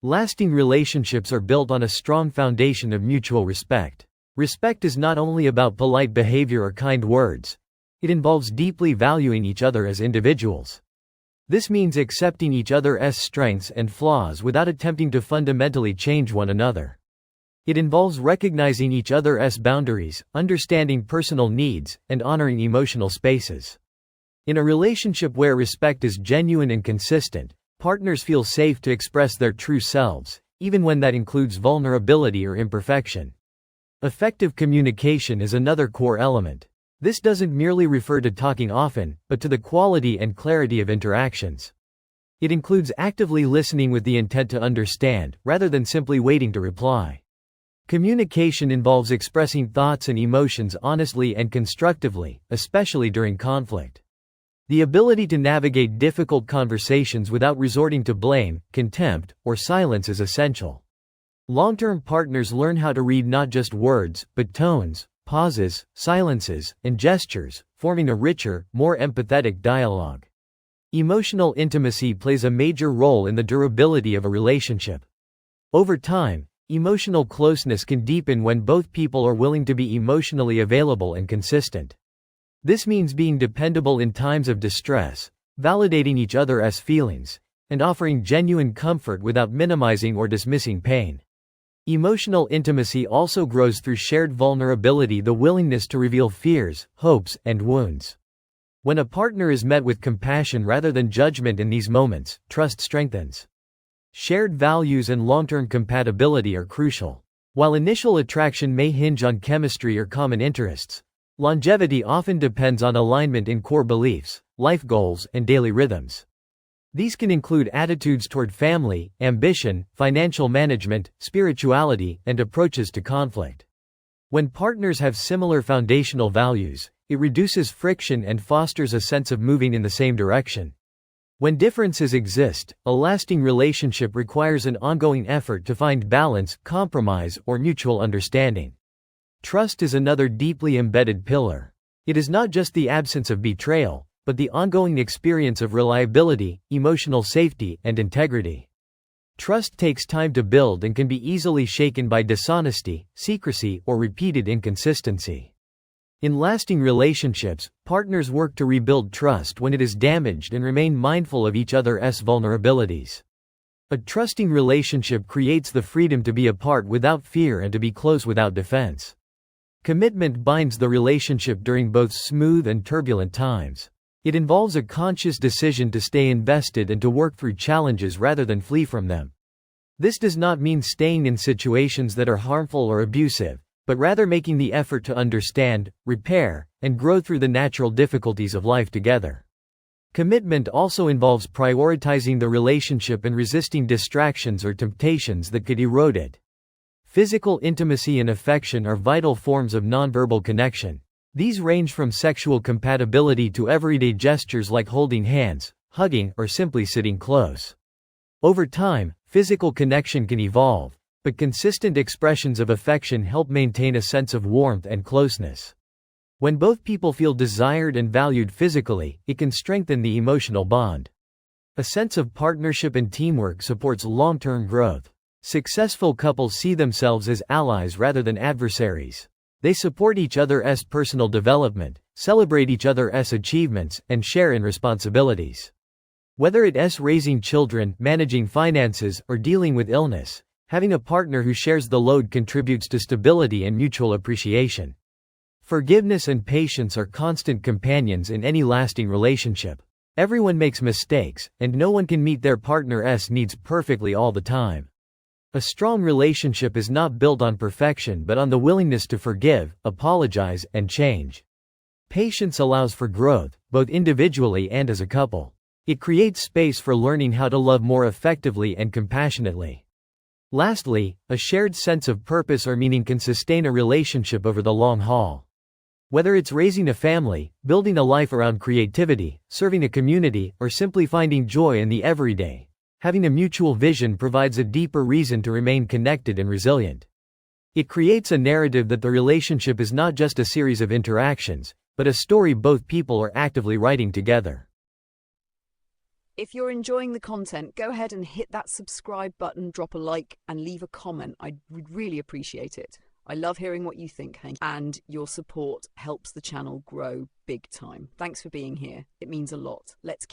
Lasting relationships are built on a strong foundation of mutual respect. Respect is not only about polite behavior or kind words. It involves deeply valuing each other as individuals. This means accepting each other's strengths and flaws without attempting to fundamentally change one another. It involves recognizing each other's boundaries, understanding personal needs, and honoring emotional spaces. In a relationship where respect is genuine and consistent, partners feel safe to express their true selves, even when that includes vulnerability or imperfection. Effective communication is another core element. This doesn't merely refer to talking often, but to the quality and clarity of interactions. It includes actively listening with the intent to understand, rather than simply waiting to reply. Communication involves expressing thoughts and emotions honestly and constructively, especially during conflict. The ability to navigate difficult conversations without resorting to blame, contempt, or silence is essential. Long-term partners learn how to read not just words, but tones, pauses, silences, and gestures, forming a richer, more empathetic dialogue. Emotional intimacy plays a major role in the durability of a relationship. Over time, emotional closeness can deepen when both people are willing to be emotionally available and consistent. This means being dependable in times of distress, validating each other's feelings, and offering genuine comfort without minimizing or dismissing pain. Emotional intimacy also grows through shared vulnerability, the willingness to reveal fears, hopes, and wounds. When a partner is met with compassion rather than judgment in these moments, trust strengthens. Shared values and long-term compatibility are crucial. While initial attraction may hinge on chemistry or common interests, longevity often depends on alignment in core beliefs, life goals, and daily rhythms. These can include attitudes toward family, ambition, financial management, spirituality, and approaches to conflict. When partners have similar foundational values, it reduces friction and fosters a sense of moving in the same direction. When differences exist, a lasting relationship requires an ongoing effort to find balance, compromise, or mutual understanding. Trust is another deeply embedded pillar. It is not just the absence of betrayal, but the ongoing experience of reliability, emotional safety, and integrity. Trust takes time to build and can be easily shaken by dishonesty, secrecy, or repeated inconsistency. In lasting relationships, partners work to rebuild trust when it is damaged and remain mindful of each other's vulnerabilities. A trusting relationship creates the freedom to be apart without fear and to be close without defense. Commitment binds the relationship during both smooth and turbulent times. It involves a conscious decision to stay invested and to work through challenges rather than flee from them. This does not mean staying in situations that are harmful or abusive, but rather making the effort to understand, repair, and grow through the natural difficulties of life together. Commitment also involves prioritizing the relationship and resisting distractions or temptations that could erode it. Physical intimacy and affection are vital forms of nonverbal connection. These range from sexual compatibility to everyday gestures like holding hands, hugging, or simply sitting close. Over time, physical connection can evolve, but consistent expressions of affection help maintain a sense of warmth and closeness. When both people feel desired and valued physically, it can strengthen the emotional bond. A sense of partnership and teamwork supports long-term growth. Successful couples see themselves as allies rather than adversaries. They support each other's personal development, celebrate each other's achievements, and share in responsibilities. Whether it's raising children, managing finances, or dealing with illness, having a partner who shares the load contributes to stability and mutual appreciation. Forgiveness and patience are constant companions in any lasting relationship. Everyone makes mistakes, and no one can meet their partner's needs perfectly all the time. A strong relationship is not built on perfection but on the willingness to forgive, apologize, and change. Patience allows for growth, both individually and as a couple. It creates space for learning how to love more effectively and compassionately. Lastly, a shared sense of purpose or meaning can sustain a relationship over the long haul. Whether it's raising a family, building a life around creativity, serving a community, or simply finding joy in the everyday, having a mutual vision provides a deeper reason to remain connected and resilient. It creates a narrative that the relationship is not just a series of interactions, but a story both people are actively writing together. If you're enjoying the content, go ahead and hit that subscribe button, drop a like, and leave a comment. I would really appreciate it. I love hearing what you think, Hank, and your support helps the channel grow big time. Thanks for being here. It means a lot. Let's